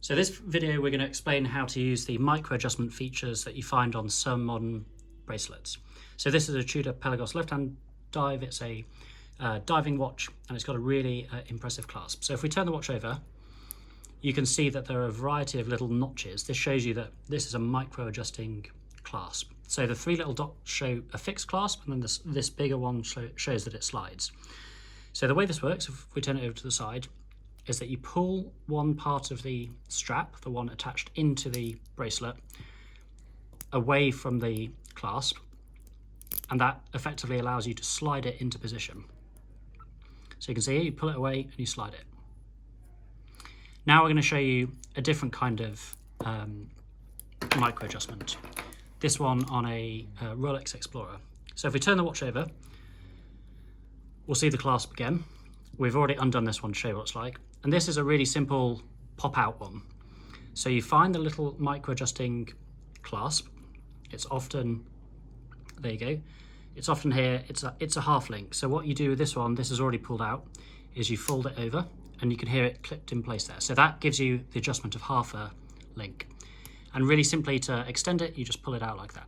So this video we're going to explain how to use the micro adjustment features that you find on some modern bracelets. So this is a Tudor Pelagos left-hand dive. It's a diving watch and it's got a really impressive clasp. So if we turn the watch over, you can see that there are a variety of little notches. This shows you that this is a micro adjusting clasp. So the three little dots show a fixed clasp, and then this bigger one shows that it slides. So the way this works, if we turn it over to the side, is that you pull one part of the strap, the one attached into the bracelet, away from the clasp, and that effectively allows you to slide it into position. So you can see here, you pull it away and you slide it. Now we're going to show you a different kind of micro adjustment. This one on a Rolex Explorer. So if we turn the watch over, we'll see the clasp again. We've already undone this one to show you what it's like. And this is a really simple pop-out one. So you find the little micro-adjusting clasp. It's often, there you go. It's often here, it's a half link. So what you do with this one, this is already pulled out, is you fold it over and you can hear it clipped in place there. So that gives you the adjustment of half a link. And really simply to extend it, you just pull it out like that.